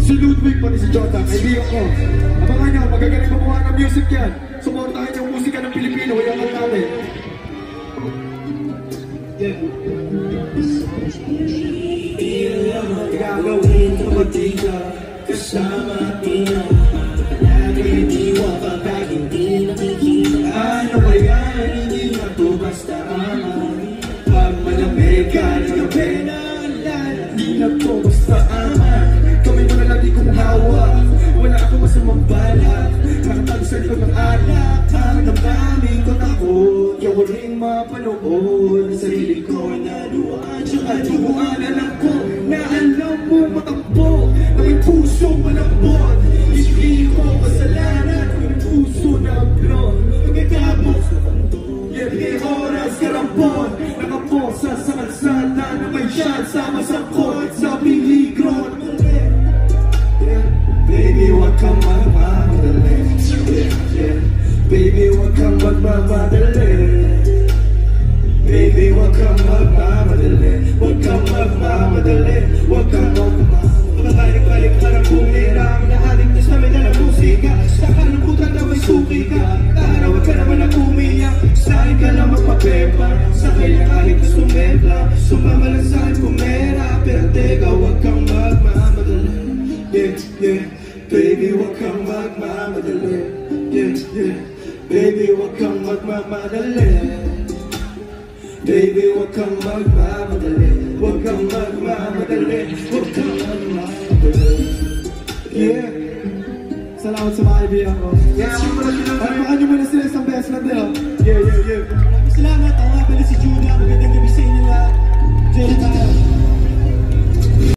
Si Ludwig pati si Jota, kaibigan ko. Abangan nyo, magagaling gumawa ng music yan. Suportahan yung musika ng Pilipino, iyangan natin. Gagawin ko magtiga kasama tina. Lagi iniwan kapag hindi nakikita. Ano ba yan? Hindi na to basta ama. Pag malamig ka ng gabi na alala. Hindi na to basta ama. Kamay mo na lang di kong hawak. Wala akong masamang balak. Nakatagsan ko ng alak. Ang damdamin ko takot. Kaya waring mapanood. Sarili ko na luwaan. Tsaka duwaan alam ko na alam mo matakbo. Ang puso malambot. Hindi ko kasalanan. Ang puso na ablon. Pagkakabos may oras karampon. Nakaposa sa kalsada na may shot sa masangkot. Sa peligro. Baby, huwag kang magmamadali. Baby, huwag kang magmamadali. Baby, huwag kang magmamadali. Huwag kang magmamadali. Huwag kang magmamadali. Balik-balik parang bumira. Naadik na sa amin na ng musika. Sa kalambutan na may suki ka. Tara, huwag ka naman na umiyak. Sa akin ka lang magpapepa. Sa kanya kahit sumebla. Sumama lang sa akin pumera. Pero teka, huwag kang magmamadali. Yeah, yeah. Baby, huwag kang magmamadali. Yeah, yeah. Baby, huwag kang magmamadali. Baby, huwag kang magmamadali. Huwag kang magmamadali. Huwag kang magmamadali. Yeah. Salamat sa mga kaibigan ko. Yeah, Palamakan nyo muna sila isang beses lang din, oh. yeah, yeah, yeah.